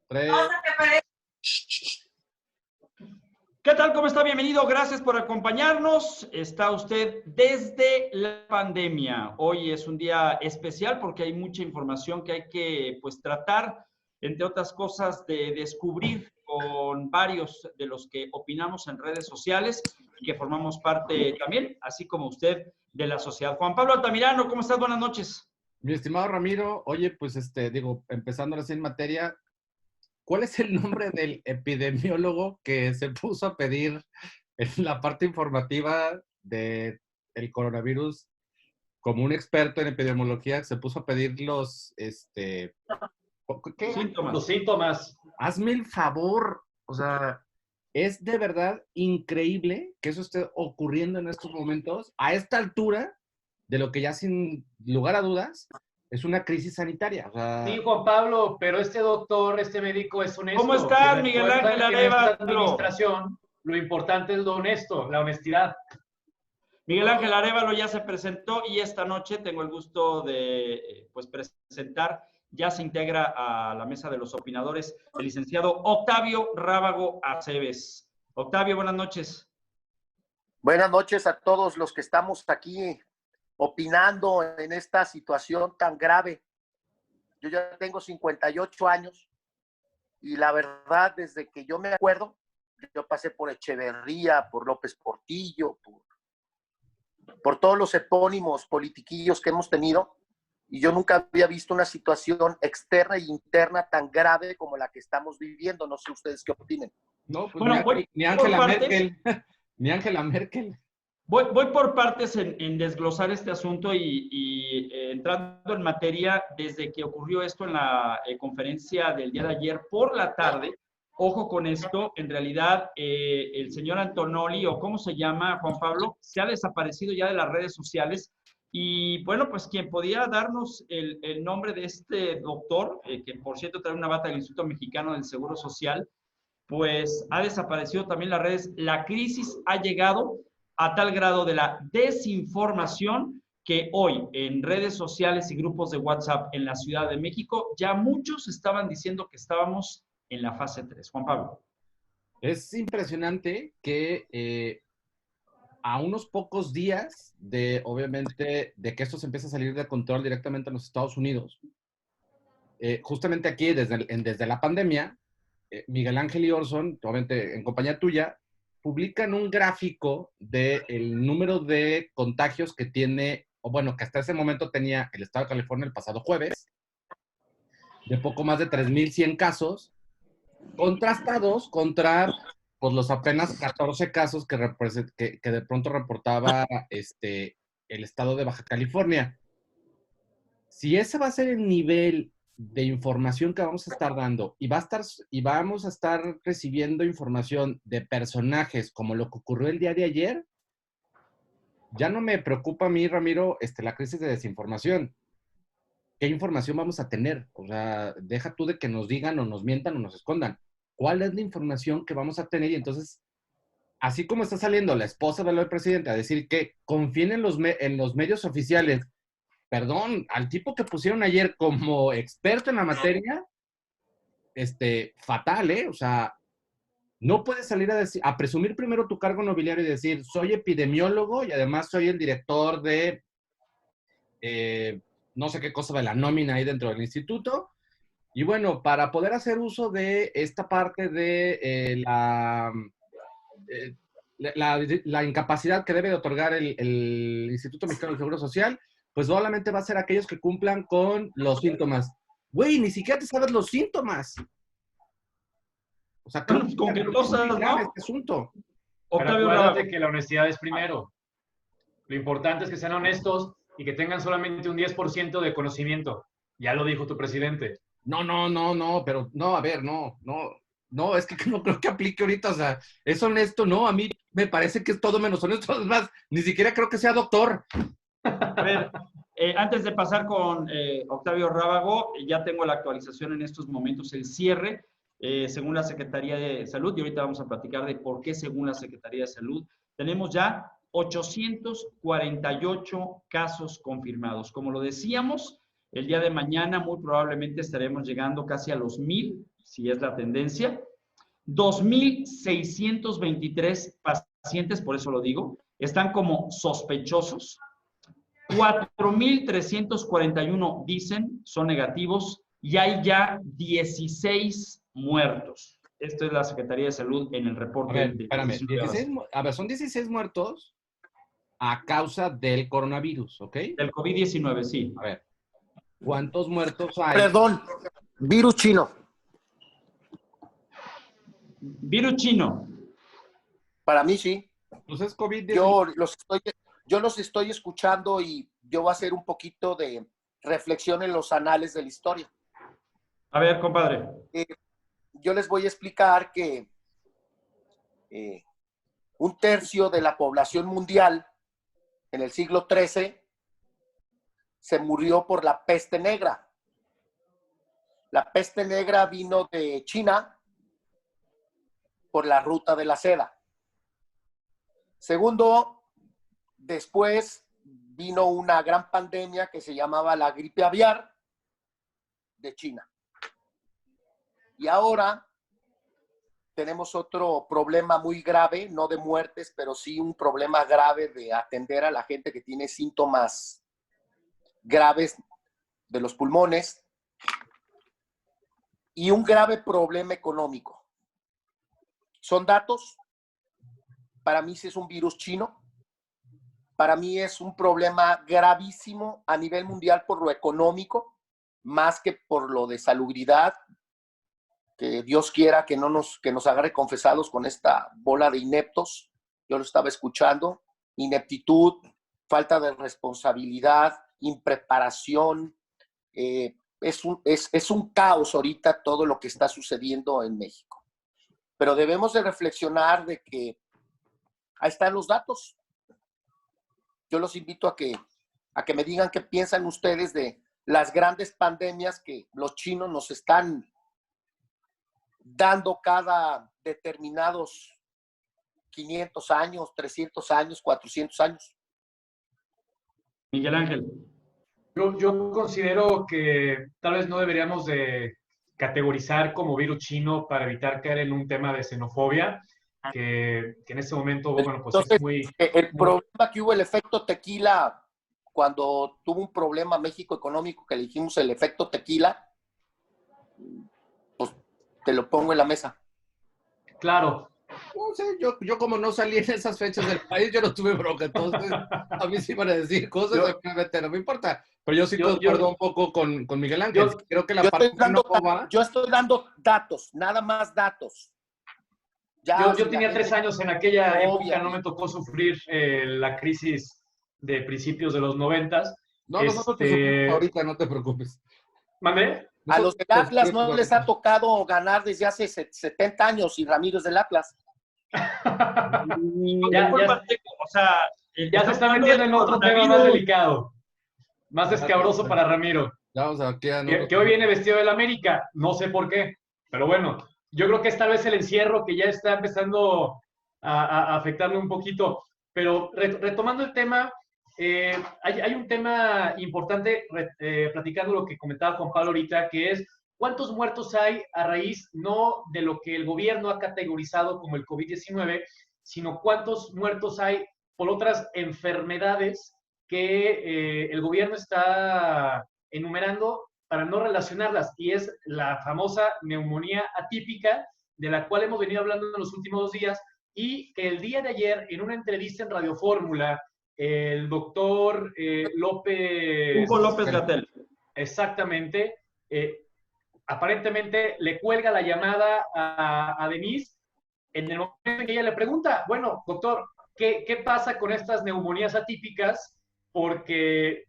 Tres. ¿Qué tal? ¿Cómo está? Bienvenido. Gracias por acompañarnos. Está usted desde la pandemia. Hoy es un día especial porque hay mucha información que hay que tratar, entre otras cosas, de descubrir con varios de los que opinamos en redes sociales y que formamos parte también, así como usted, de la sociedad. Juan Pablo Altamirano, ¿cómo estás? Buenas noches. Mi estimado Ramiro, oye, empezando así en materia, ¿cuál es el nombre del epidemiólogo que se puso a pedir en la parte informativa del coronavirus, como un experto en epidemiología, se puso a pedir ¿qué? Síntomas. Los síntomas. Hazme el favor, o sea, es de verdad increíble que eso esté ocurriendo en estos momentos, a esta altura de lo que ya sin lugar a dudas es una crisis sanitaria. O sea, Sí, Juan Pablo, pero este doctor, este médico es honesto. ¿Cómo estás, Miguel Ángel Arevalo? En esta administración, lo importante es lo honesto, la honestidad. Miguel Ángel Arevalo ya se presentó y esta noche tengo el gusto de presentar, ya se integra a la mesa de los opinadores, el licenciado Octavio Rábago Aceves. Octavio, buenas noches. Buenas noches a todos los que estamos aquí opinando en esta situación tan grave. Yo ya tengo 58 años y la verdad, desde que yo me acuerdo, yo pasé por Echeverría, por López Portillo, por todos los epónimos politiquillos que hemos tenido, y yo nunca había visto una situación externa e interna tan grave como la que estamos viviendo. No sé ustedes qué opinen. No, pues bueno, ni Angela Merkel, ni Angela Merkel. Voy por partes en desglosar este asunto y entrando en materia, desde que ocurrió esto en la conferencia del día de ayer por la tarde. Ojo con esto, en realidad el señor Antonoli, o cómo se llama, Juan Pablo, se ha desaparecido ya de las redes sociales. Y bueno, pues quien podía darnos el nombre de este doctor, que por cierto trae una bata del Instituto Mexicano del Seguro Social, pues ha desaparecido también las redes. La crisis ha llegado a tal grado de la desinformación que hoy en redes sociales y grupos de WhatsApp en la Ciudad de México ya muchos estaban diciendo que estábamos en la fase 3. Juan Pablo. Es impresionante que a unos pocos días de, obviamente, de que esto se empiece a salir de control directamente en los Estados Unidos, justamente aquí, desde la pandemia, Miguel Ángel y Orson, obviamente en compañía tuya, publican un gráfico del número de contagios que tiene, o bueno, que hasta ese momento tenía el estado de California el pasado jueves, de poco más de 3,100 casos, contrastados contra pues, los apenas 14 casos que de pronto reportaba el estado de Baja California. Si ese va a ser el nivel de información que vamos a estar dando y vamos a estar recibiendo información de personajes como lo que ocurrió el día de ayer, ya no me preocupa a mí, Ramiro, la crisis de desinformación. ¿Qué información vamos a tener? O sea, deja tú de que nos digan o nos mientan o nos escondan. ¿Cuál es la información que vamos a tener? Y entonces, así como está saliendo la esposa del presidente a decir que confíen en los medios oficiales, perdón, al tipo que pusieron ayer como experto en la materia, fatal, ¿eh? O sea, no puedes salir a presumir primero tu cargo nobiliario y decir, soy epidemiólogo y además soy el director de no sé qué cosa de la nómina ahí dentro del instituto. Y bueno, para poder hacer uso de esta parte de la incapacidad que debe de otorgar el Instituto Mexicano del Seguro Social, pues solamente va a ser aquellos que cumplan con los síntomas. Güey, ni siquiera te sabes los síntomas. O sea, Bueno, con qué cosas, ¿no? Este asunto. Pero acuérdate que la honestidad es primero. Lo importante es que sean honestos y que tengan solamente un 10% de conocimiento. Ya lo dijo tu presidente. No, pero no, a ver, no, es que no creo que aplique ahorita, o sea, es honesto, no, a mí me parece que es todo menos honesto, además, ni siquiera creo que sea doctor. A ver, antes de pasar con Octavio Rábago, ya tengo la actualización en estos momentos, el cierre, según la Secretaría de Salud, y ahorita vamos a platicar de por qué según la Secretaría de Salud, tenemos ya 848 casos confirmados. Como lo decíamos, el día de mañana muy probablemente estaremos llegando casi a los 1,000, si es la tendencia. 2,623 pacientes, por eso lo digo, están como sospechosos. 4,341 dicen son negativos y hay ya 16 muertos. Esto es la Secretaría de Salud en el reporte. A ver, espérame. 16, a ver, son 16 muertos a causa del coronavirus, ¿ok? Del COVID-19, sí. A ver, ¿cuántos muertos hay? Perdón, virus chino. Virus chino. Para mí sí. Pues es COVID-19. Yo los estoy escuchando y yo voy a hacer un poquito de reflexión en los anales de la historia. A ver, compadre. Yo les voy a explicar que un tercio de la población mundial en el siglo XIII se murió por la peste negra. La peste negra vino de China por la ruta de la seda. Segundo, después vino una gran pandemia que se llamaba la gripe aviar de China. Y ahora tenemos otro problema muy grave, no de muertes, pero sí un problema grave de atender a la gente que tiene síntomas graves de los pulmones y un grave problema económico. Son datos. Para mí sí es un virus chino. Para mí es un problema gravísimo a nivel mundial por lo económico, más que por lo de salubridad. Que Dios quiera que nos agarre confesados con esta bola de ineptos. Yo lo estaba escuchando. Ineptitud, falta de responsabilidad, impreparación. Es un caos ahorita todo lo que está sucediendo en México. Pero debemos de reflexionar de que ahí están los datos. Yo los invito a que me digan qué piensan ustedes de las grandes pandemias que los chinos nos están dando cada determinados 500 años, 300 años, 400 años. Miguel Ángel. Yo considero que tal vez no deberíamos de categorizar como virus chino para evitar caer en un tema de xenofobia, que en este momento, bueno, pues entonces, es muy... El problema que hubo, el efecto tequila, cuando tuvo un problema México económico, que le dijimos el efecto tequila, pues te lo pongo en la mesa. Claro. No sé, yo como no salí en esas fechas del país, yo no tuve bronca, entonces a mí sí van a decir cosas, obviamente no me importa, pero yo sí concuerdo un poco con Miguel Ángel. Creo que la parte yo estoy dando datos, nada más datos. Yo tenía 3 años en aquella época, no me tocó sufrir la crisis de principios de los 90s. No, nosotros te sufrimos ahorita, no te preocupes. ¿Mande? A los del Atlas no les ha tocado ganar desde hace 70 años y Ramiro es del Atlas. Ya se está metiendo en otro tema más delicado, más escabroso para Ramiro. Que hoy viene vestido del América, no sé por qué, pero bueno, yo creo que es tal vez el encierro que ya está empezando a afectarle un poquito. Pero retomando el tema, hay un tema importante, platicando lo que comentaba Juan Pablo ahorita, que es cuántos muertos hay a raíz no de lo que el gobierno ha categorizado como el COVID-19, sino cuántos muertos hay por otras enfermedades que el gobierno está enumerando para no relacionarlas, y es la famosa neumonía atípica, de la cual hemos venido hablando en los últimos 2 días, y que el día de ayer, en una entrevista en Radio Fórmula, el doctor Hugo López-Gatell. Exactamente. Aparentemente le cuelga la llamada a Denise en el momento en que ella le pregunta, bueno, doctor, ¿qué pasa con estas neumonías atípicas? Porque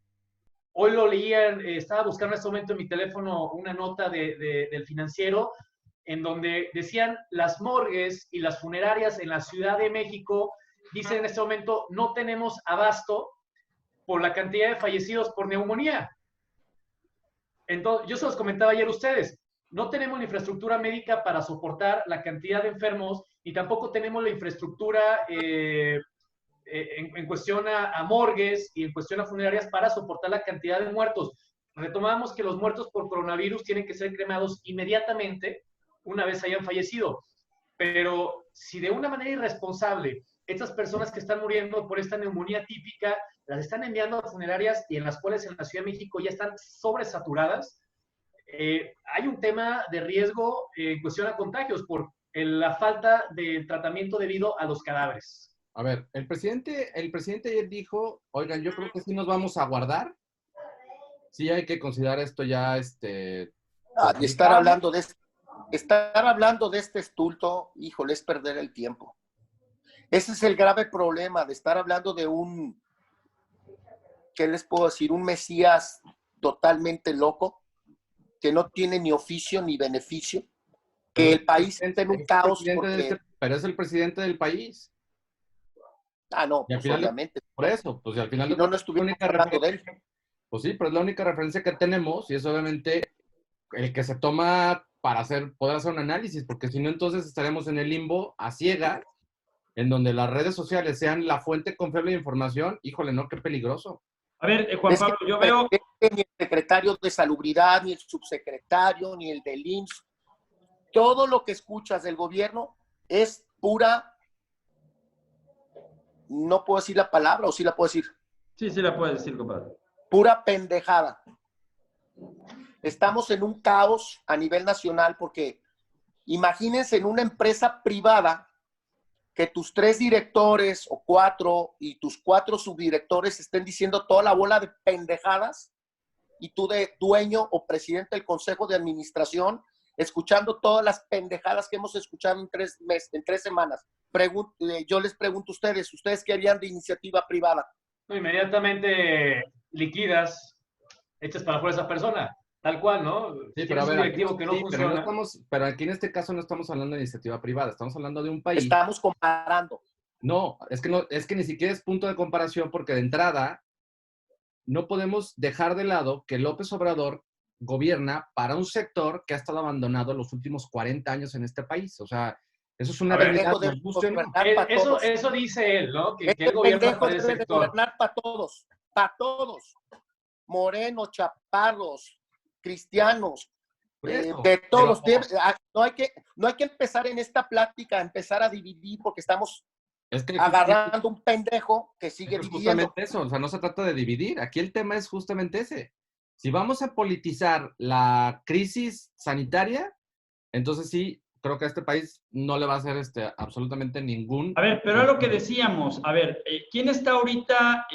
hoy lo leía, estaba buscando en este momento en mi teléfono una nota del Financiero, en donde decían las morgues y las funerarias en la Ciudad de México, dicen en este momento, no tenemos abasto por la cantidad de fallecidos por neumonía. Entonces, yo se los comentaba ayer a ustedes, no tenemos la infraestructura médica para soportar la cantidad de enfermos y tampoco tenemos la infraestructura en cuestión a morgues y en cuestión a funerarias para soportar la cantidad de muertos. Retomamos que los muertos por coronavirus tienen que ser cremados inmediatamente una vez hayan fallecido. Pero si de una manera irresponsable estas personas que están muriendo por esta neumonía típica las están enviando a funerarias y en las cuales en la Ciudad de México ya están sobresaturadas, hay un tema de riesgo en cuestión a contagios por la falta de tratamiento debido a los cadáveres. A ver, el presidente ayer dijo, oigan, yo creo que sí nos vamos a guardar. Sí hay que considerar esto ya, y estar hablando de este estulto, híjole, es perder el tiempo. Ese es el grave problema de estar hablando de ¿qué les puedo decir? Un Mesías totalmente loco, que no tiene ni oficio ni beneficio, que el país está en un caos. Pero es el presidente del país. No, pues obviamente. Por eso, pues al final... no estuvimos hablando de él. Pues sí, pero es la única referencia que tenemos y es obviamente el que se toma para poder hacer un análisis, porque si no, entonces estaremos en el limbo a ciegas, en donde las redes sociales sean la fuente confiable de información. Híjole, no, qué peligroso. A ver, Juan Pablo, yo veo... Ni el secretario de Salubridad, ni el subsecretario, ni el del IMSS, todo lo que escuchas del gobierno es pura... No puedo decir la palabra, ¿o sí la puedo decir? Sí, sí la puedes decir, compadre. Pura pendejada. Estamos en un caos a nivel nacional porque imagínense en una empresa privada que tus 3 directores o 4 y tus 4 subdirectores estén diciendo toda la bola de pendejadas y tú de dueño o presidente del consejo de administración escuchando todas las pendejadas que hemos escuchado en 3 semanas. Yo les pregunto a ¿ustedes qué harían de iniciativa privada? Inmediatamente liquidas, echas para fuera a esa persona, tal cual, ¿no? Sí, pero a ver, directivo que no funciona. Pero aquí en este caso no estamos hablando de iniciativa privada, estamos hablando de un país. Estamos comparando. No, es que ni siquiera es punto de comparación porque de entrada no podemos dejar de lado que López Obrador gobierna para un sector que ha estado abandonado los últimos 40 años en este país. O sea, eso es una realidad. Eso dice él, ¿no? Que él gobierna para ese sector. Gobernar para todos. Morenos, chaparros, cristianos, de todos. No hay que empezar en esta plática, empezar a dividir porque estamos agarrando un pendejo que sigue dividiendo. Justamente eso, o sea, no se trata de dividir. Aquí el tema es justamente ese. Si vamos a politizar la crisis sanitaria, entonces sí, creo que a este país no le va a hacer absolutamente ningún... A ver, pero es lo que decíamos. A ver, ¿quién está ahorita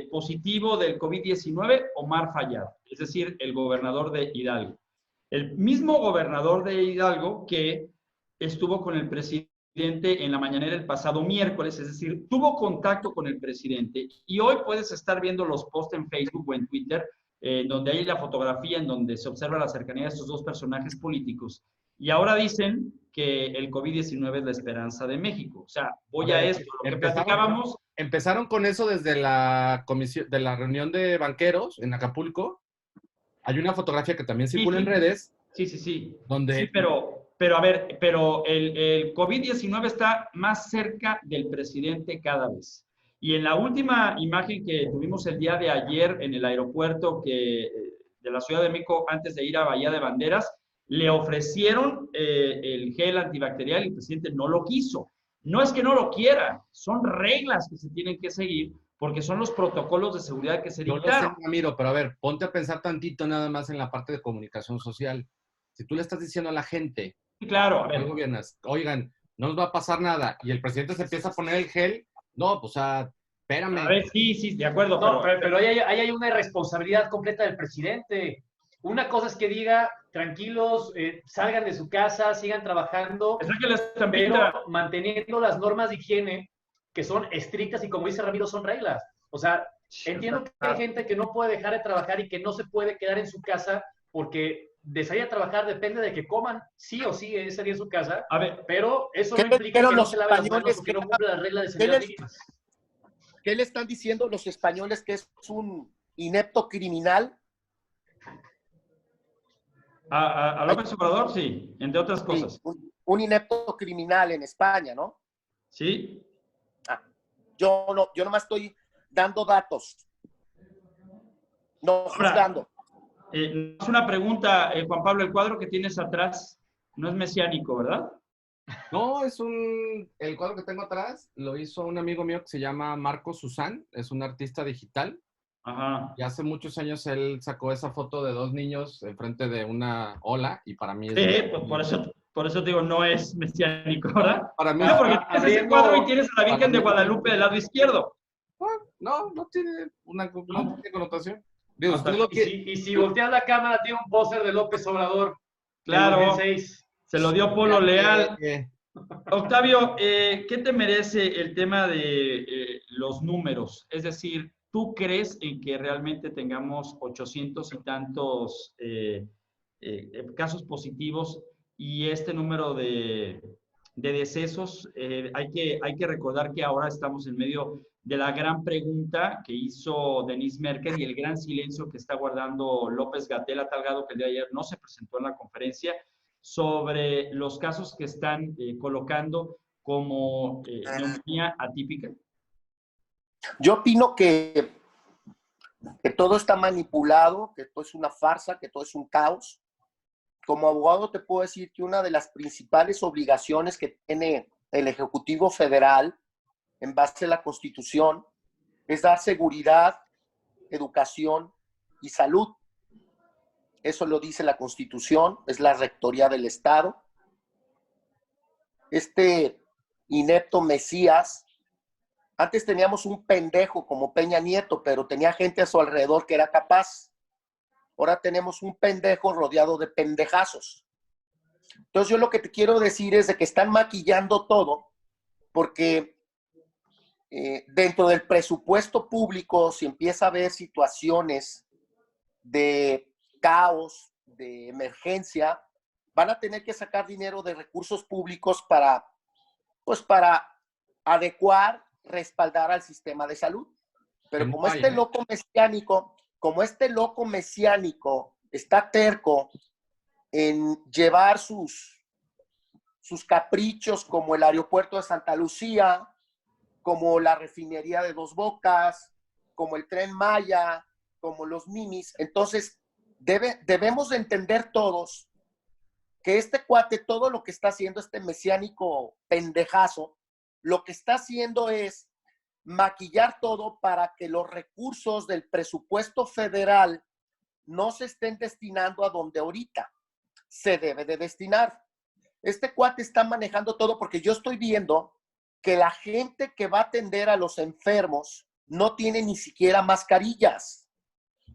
positivo del COVID-19? Omar Fayad, es decir, el gobernador de Hidalgo. El mismo gobernador de Hidalgo que estuvo con el presidente en la mañanera el pasado miércoles, es decir, tuvo contacto con el presidente. Y hoy puedes estar viendo los posts en Facebook o en Twitter, donde hay la fotografía en donde se observa la cercanía de estos 2 personajes políticos. Y ahora dicen que el COVID-19 es la esperanza de México. O sea, voy a esto, lo que platicábamos. Empezaron con eso desde la comisión, de la reunión de banqueros en Acapulco. Hay una fotografía que también circula en redes. Sí. Donde... Sí, pero a ver, el COVID-19 está más cerca del presidente cada vez. Y en la última imagen que tuvimos el día de ayer en el aeropuerto de la Ciudad de México, antes de ir a Bahía de Banderas, le ofrecieron el gel antibacterial y el presidente no lo quiso. No es que no lo quiera, son reglas que se tienen que seguir porque son los protocolos de seguridad que se dictaron. No lo sé, Ramiro, pero a ver, ponte a pensar tantito nada más en la parte de comunicación social. Si tú le estás diciendo a la gente, claro, a ver, gobiernas, oigan, no nos va a pasar nada, y el presidente se empieza a poner el gel, no, pues, espérame. A ver, sí, de acuerdo. No, pero ahí hay una irresponsabilidad completa del presidente. Una cosa es que diga, tranquilos, salgan de su casa, sigan trabajando, pero manteniendo las normas de higiene que son estrictas y, como dice Ramiro, son reglas. O sea, entiendo que hay gente que no puede dejar de trabajar y que no se puede quedar en su casa porque de salir a trabajar depende de que coman sí o sí ese día en su casa, a ver, pero eso no implica que no se laven las manos o que no cumpla las reglas de seguridad mínimas. ¿Qué le están diciendo los españoles que es un inepto criminal? A López Obrador, sí, entre otras cosas. Sí, un inepto criminal en España, ¿no? Sí. Yo nomás estoy dando datos, no juzgando. Es una pregunta, Juan Pablo, el cuadro que tienes atrás, No es mesiánico, ¿verdad? No, el cuadro que tengo atrás lo hizo un amigo mío que se llama Marco Susán, es un artista digital. Ajá. Y hace muchos años él sacó esa foto de dos niños enfrente de una ola y para mí es... Sí, pues por eso te digo, no es mesiánico, ¿verdad? Para mí No, es... porque tienes ese cuadro y tienes a la Virgen de Guadalupe del lado izquierdo. No, no tiene no tiene connotación. Digo, Hasta, usted lo que... Y si volteas la cámara, tiene un póster de López Obrador claro, del 2006. Se lo dio Polo Leal. Octavio, ¿qué te merece el tema de los números? Es decir, ¿tú crees en que realmente tengamos 800 y tantos casos positivos y este número de decesos? Hay que recordar que ahora estamos en medio de la gran pregunta que hizo Denise Merker y el gran silencio que está guardando López-Gatell, a tal grado que el día de ayer no se presentó en la conferencia, sobre los casos que están colocando como neumonía atípica? Yo opino que todo está manipulado, que todo es una farsa, que todo es un caos. Como abogado te puedo decir que una de las principales obligaciones que tiene el Ejecutivo Federal en base a la Constitución es dar seguridad, educación y salud. Eso lo dice la Constitución, es la rectoría del Estado. Este inepto Mesías, antes teníamos un pendejo como Peña Nieto, pero tenía gente a su alrededor que era capaz. Ahora tenemos un pendejo rodeado de pendejazos. Entonces yo lo que te quiero decir es de que están maquillando todo, porque dentro del presupuesto público, si empieza a haber situaciones de caos, de emergencia, van a tener que sacar dinero de recursos públicos para adecuar, respaldar al sistema de salud. Pero como este loco mesiánico está terco en llevar sus caprichos, como el aeropuerto de Santa Lucía, como la refinería de Dos Bocas, como el Tren Maya, como los minis. Entonces, debemos de entender todos que este cuate, todo lo que está haciendo, este mesiánico pendejazo, lo que está haciendo es maquillar todo para que los recursos del presupuesto federal no se estén destinando a donde ahorita se debe de destinar. Este cuate está manejando todo porque yo estoy viendo que la gente que va a atender a los enfermos no tiene ni siquiera mascarillas.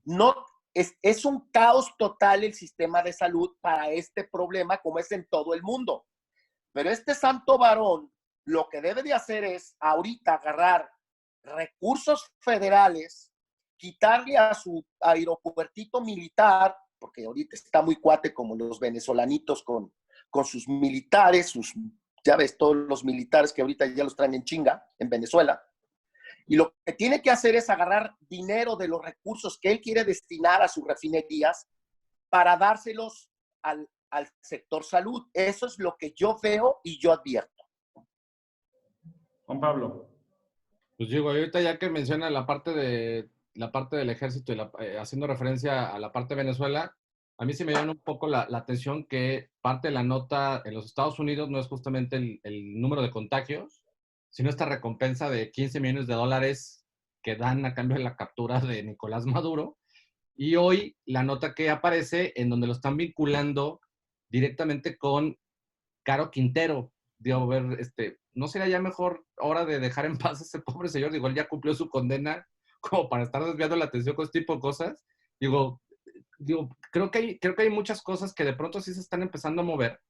No, es un caos total el sistema de salud para este problema, como es en todo el mundo. Pero este santo varón lo que debe de hacer es ahorita agarrar recursos federales, quitarle a su aeropuertito militar, porque ahorita está muy cuate como los venezolanitos con sus militares, ya ves, todos los militares que ahorita ya los traen en chinga en Venezuela. Y lo que tiene que hacer es agarrar dinero de los recursos que él quiere destinar a sus refinerías para dárselos al sector salud. Eso es lo que yo veo y yo advierto. Juan Pablo. Pues digo, ahorita ya que menciona la parte del ejército y haciendo referencia a la parte de Venezuela, a mí sí me llama un poco la atención que parte de la nota en los Estados Unidos no es justamente el número de contagios, sino esta recompensa de $15 millones que dan a cambio de la captura de Nicolás Maduro. Y hoy la nota que aparece en donde lo están vinculando directamente con Caro Quintero. Digo, ver, ¿no sería ya mejor hora de dejar en paz a ese pobre señor? Digo, él ya cumplió su condena como para estar desviando la atención con este tipo de cosas. Digo, creo que hay muchas cosas que de pronto sí se están empezando a mover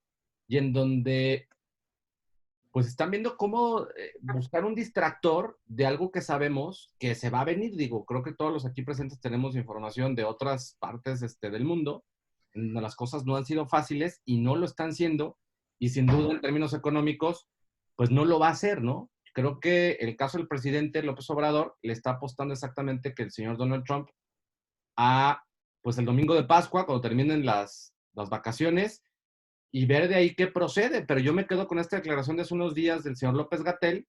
y en donde pues están viendo cómo buscar un distractor de algo que sabemos que se va a venir. Digo, creo que todos los aquí presentes tenemos información de otras partes del mundo, en donde las cosas no han sido fáciles y no lo están siendo, y sin duda en términos económicos, pues no lo va a hacer, ¿no? Creo que el caso del presidente López Obrador le está apostando exactamente que el señor Donald Trump pues el domingo de Pascua, cuando terminen las vacaciones, y ver de ahí qué procede. Pero yo me quedo con esta declaración de hace unos días del señor López-Gatell,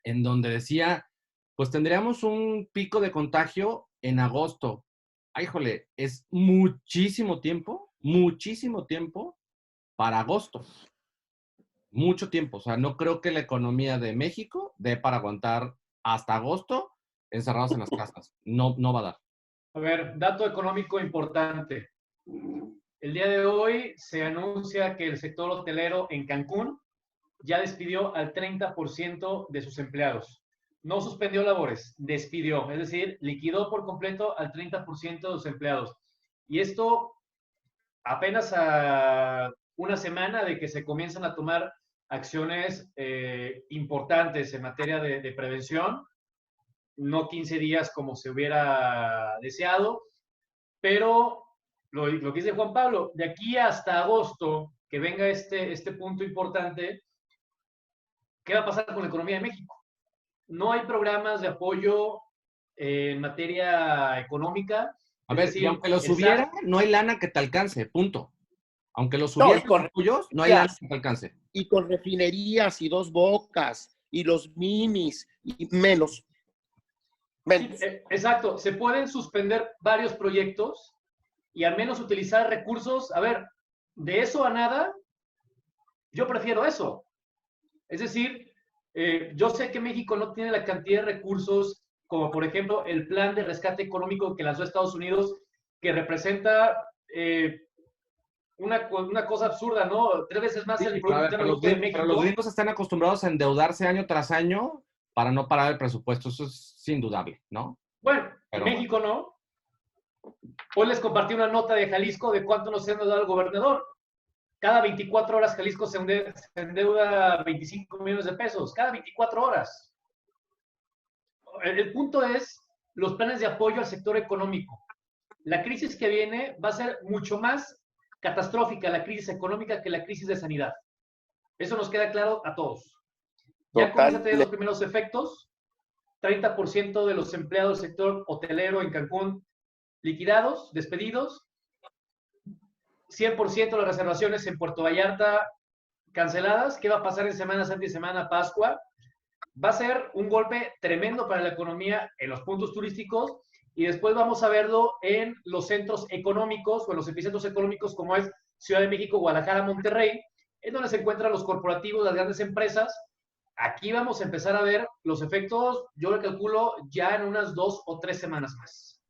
en donde decía, pues tendríamos un pico de contagio en agosto. Ay, híjole, es muchísimo tiempo para agosto. Mucho tiempo. O sea, no creo que la economía de México dé para aguantar hasta agosto encerrados en las casas. No, no va a dar. A ver, dato económico importante. El día de hoy se anuncia que el sector hotelero en Cancún ya despidió al 30% de sus empleados. No suspendió labores, despidió, es decir, liquidó por completo al 30% de sus empleados. Y esto apenas a una semana de que se comienzan a tomar acciones importantes en materia de prevención, no 15 días como se hubiera deseado, pero lo que dice Juan Pablo, de aquí hasta agosto, que venga este punto importante, ¿qué va a pasar con la economía de México? No hay programas de apoyo en materia económica. A ver, decir, y aunque los hubiera, no hay lana que te alcance, punto. Aunque los hubiera con apoyos, no hay lana que te alcance. Y con refinerías y Dos Bocas y los minis y menos. Sí, exacto, se pueden suspender varios proyectos y al menos utilizar recursos. A ver, de eso a nada, yo prefiero eso. Es decir, yo sé que México no tiene la cantidad de recursos como, por ejemplo, el plan de rescate económico que lanzó Estados Unidos, que representa una cosa absurda, ¿no? 3 veces más el Producto Interno Bruto de México. Pero los gringos están acostumbrados a endeudarse año tras año para no parar el presupuesto. Eso es indudable, ¿no? Bueno, pero México no. Hoy les compartí una nota de Jalisco de cuánto nos ha endeudado el gobernador. Cada 24 horas Jalisco se endeuda 25 millones de pesos. Cada 24 horas. El punto es los planes de apoyo al sector económico. La crisis que viene va a ser mucho más catastrófica, la crisis económica, que la crisis de sanidad. Eso nos queda claro a todos. Ya comienza a tener los primeros efectos. 30% de los empleados del sector hotelero en Cancún liquidados, despedidos. 100% de las reservaciones en Puerto Vallarta canceladas. ¿Qué va a pasar en Semana Santa y Semana Pascua? Va a ser un golpe tremendo para la economía en los puntos turísticos y después vamos a verlo en los centros económicos o en los epicentros económicos como es Ciudad de México, Guadalajara, Monterrey, en donde se encuentran los corporativos, las grandes empresas. Aquí vamos a empezar a ver los efectos, yo lo calculo, ya en unas 2 o 3 semanas más.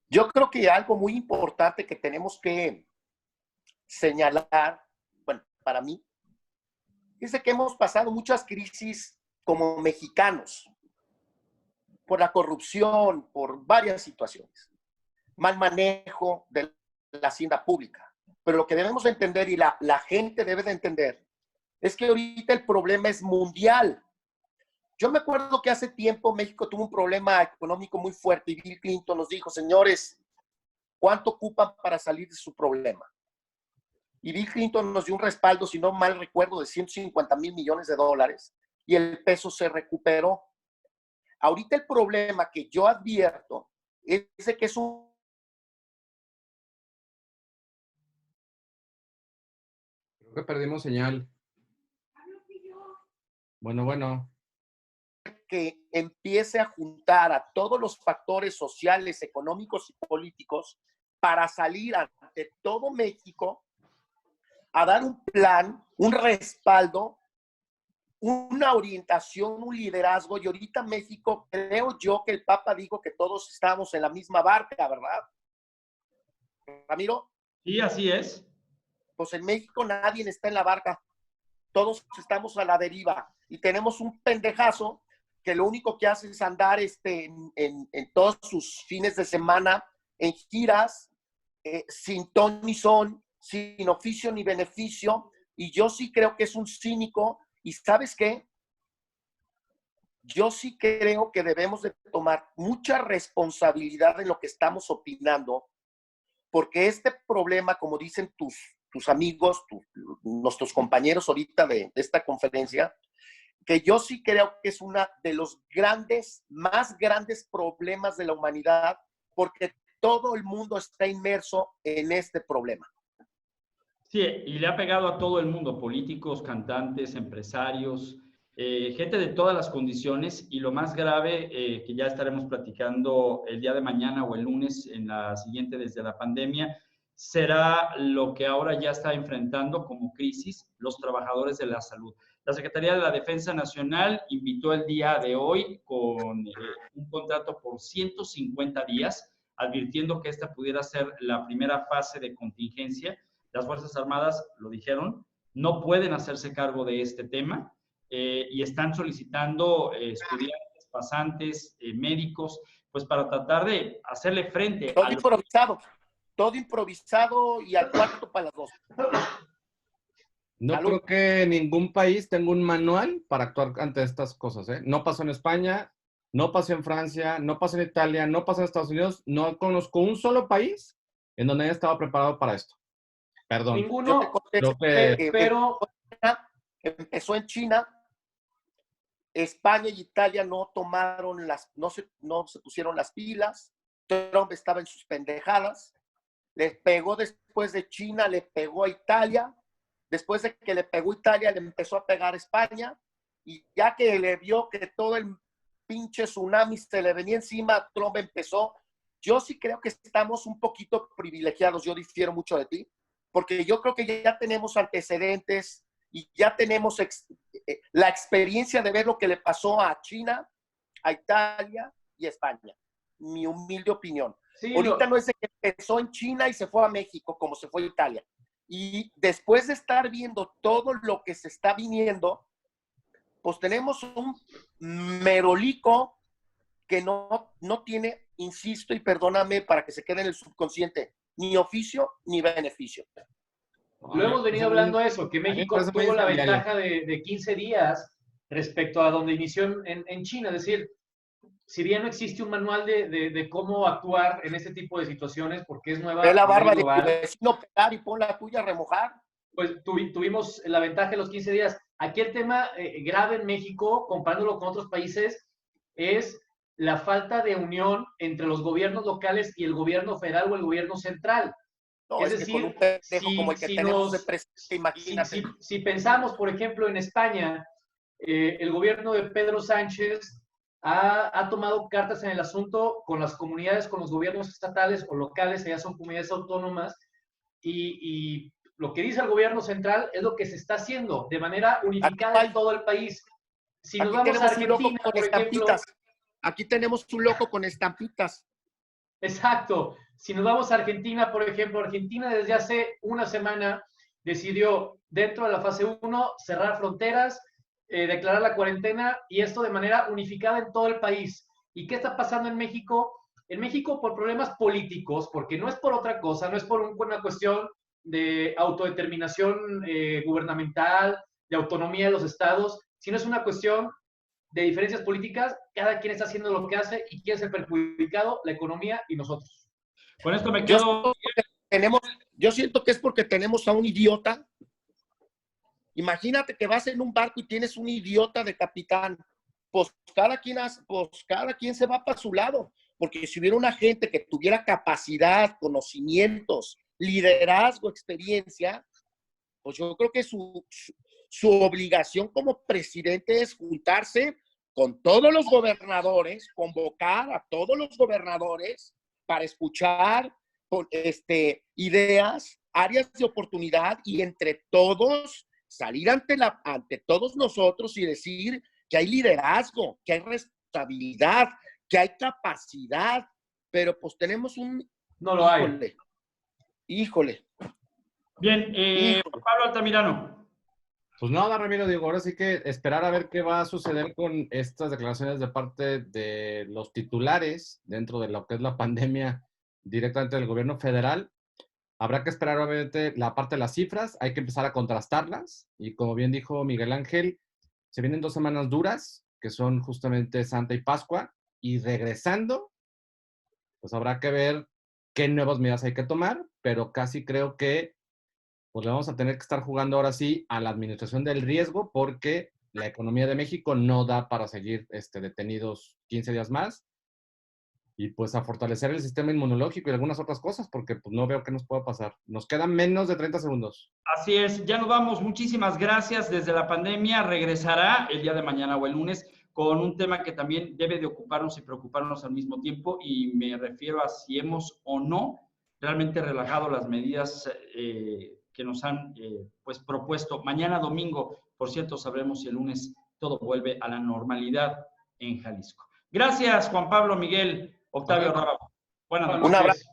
Yo creo que algo muy importante que tenemos que señalar, bueno, para mí, es de que hemos pasado muchas crisis como mexicanos, por la corrupción, por varias situaciones, mal manejo de la hacienda pública. Pero lo que debemos de entender y la gente debe de entender es que ahorita el problema es mundial. Yo me acuerdo que hace tiempo México tuvo un problema económico muy fuerte y Bill Clinton nos dijo, señores, ¿cuánto ocupan para salir de su problema? Y Bill Clinton nos dio un respaldo, si no mal recuerdo, de $150,000 millones y el peso se recuperó. Ahorita el problema que yo advierto es de que es un... Creo que perdimos señal. Bueno. Que empiece a juntar a todos los factores sociales, económicos y políticos para salir ante todo México a dar un plan, un respaldo, una orientación, un liderazgo. Y ahorita México, creo yo que el Papa dijo que todos estamos en la misma barca, ¿verdad? Ramiro. Sí, así es. Pues en México nadie está en la barca. Todos estamos a la deriva. Y tenemos un pendejazo que lo único que hace es andar en todos sus fines de semana en giras, sin ton ni son, sin oficio ni beneficio. Y yo sí creo que es un cínico. ¿Y sabes qué? Yo sí creo que debemos de tomar mucha responsabilidad en lo que estamos opinando, porque este problema, como dicen tus amigos, nuestros compañeros ahorita de esta conferencia, que yo sí creo que es uno de los más grandes problemas de la humanidad, porque todo el mundo está inmerso en este problema. Sí, y le ha pegado a todo el mundo, políticos, cantantes, empresarios, gente de todas las condiciones, y lo más grave, que ya estaremos platicando el día de mañana o el lunes en la siguiente desde la pandemia, será lo que ahora ya está enfrentando como crisis los trabajadores de la salud. La Secretaría de la Defensa Nacional invitó el día de hoy con un contrato por 150 días, advirtiendo que esta pudiera ser la primera fase de contingencia. Las Fuerzas Armadas, lo dijeron, no pueden hacerse cargo de este tema y están solicitando estudiantes, pasantes, médicos, pues para tratar de hacerle frente. Todo improvisado y al cuarto para las 2. No creo que ningún país tenga un manual para actuar ante estas cosas, ¿eh? No pasó en España, no pasó en Francia, no pasó en Italia, no pasó en Estados Unidos. No conozco un solo país en donde haya estado preparado para esto. Perdón. Ninguno, pero empezó en China. España y Italia no se pusieron las pilas. Trump estaba en sus pendejadas. Les pegó después de China, le pegó a Italia. Después de que le pegó a Italia, le empezó a pegar a España. Y ya que le vio que todo el pinche tsunami se le venía encima, Trump empezó. Yo sí creo que estamos un poquito privilegiados. Yo difiero mucho de ti. Porque yo creo que ya tenemos antecedentes y ya tenemos la experiencia de ver lo que le pasó a China, a Italia y a España. Mi humilde opinión. Sí, ahorita no es de que empezó en China y se fue a México como se fue a Italia. Y después de estar viendo todo lo que se está viniendo, pues tenemos un merolico que no tiene, insisto y perdóname para que se quede en el subconsciente, ni oficio ni beneficio. Lo hemos venido hablando eso, que México tuvo la ventaja de 15 días respecto a donde inició en China. Es decir, si bien no existe un manual de cómo actuar en este tipo de situaciones, porque es nueva. Ve la barba de tu vecino pegar y pon la tuya a remojar. Pues tuvimos la ventaja de los 15 días. Aquí el tema grave en México, comparándolo con otros países, es la falta de unión entre los gobiernos locales y el gobierno federal o el gobierno central. No, es decir, con un pendejo como el que tenemos de presidente, imagínate. Si pensamos, por ejemplo, en España, el gobierno de Pedro Sánchez ha tomado cartas en el asunto con las comunidades, con los gobiernos estatales o locales, allá son comunidades autónomas, y lo que dice el gobierno central es lo que se está haciendo de manera unificada en todo el país. Si nos vamos a Argentina, por ejemplo... Aquí tenemos un loco con estampitas. Exacto. Si nos vamos a Argentina, por ejemplo, Argentina desde hace una semana decidió, dentro de la fase 1, cerrar fronteras, declarar la cuarentena, y esto de manera unificada en todo el país. ¿Y qué está pasando en México? En México, por problemas políticos, porque no es por otra cosa, no es por una cuestión de autodeterminación gubernamental, de autonomía de los estados, sino es una cuestión de diferencias políticas. Cada quien está haciendo lo que hace y quién es el perjudicado, la economía y nosotros. Con esto me quedo... Yo siento que es porque tenemos a un idiota. Imagínate que vas en un barco y tienes un idiota de capitán. Pues cada quien se va para su lado. Porque si hubiera una gente que tuviera capacidad, conocimientos, liderazgo, experiencia, pues yo creo que su obligación como presidente es juntarse con todos los gobernadores, convocar a todos los gobernadores para escuchar ideas, áreas de oportunidad, y entre todos salir ante todos nosotros y decir que hay liderazgo, que hay responsabilidad, que hay capacidad, pero pues tenemos un... No lo hay. Híjole. Bien, Pablo Altamirano. Pues nada, Ramiro, digo, ahora sí que esperar a ver qué va a suceder con estas declaraciones de parte de los titulares dentro de lo que es la pandemia directamente del gobierno federal. Habrá que esperar, obviamente, la parte de las cifras, hay que empezar a contrastarlas, y como bien dijo Miguel Ángel, se vienen 2 semanas duras, que son justamente Santa y Pascua, y regresando, pues habrá que ver qué nuevas medidas hay que tomar, pero casi creo que pues le vamos a tener que estar jugando ahora sí a la administración del riesgo, porque la economía de México no da para seguir detenidos 15 días más, y pues a fortalecer el sistema inmunológico y algunas otras cosas, porque pues no veo qué nos pueda pasar. Nos quedan menos de 30 segundos. Así es, ya nos vamos. Muchísimas gracias. Desde la pandemia regresará el día de mañana o el lunes con un tema que también debe de ocuparnos y preocuparnos al mismo tiempo, y me refiero a si hemos o no realmente relajado las medidas que nos han pues propuesto. Mañana domingo, por cierto, sabremos si el lunes todo vuelve a la normalidad en Jalisco. Gracias, Juan Pablo, Miguel, Octavio Rábago. Buenas noches. Un abrazo.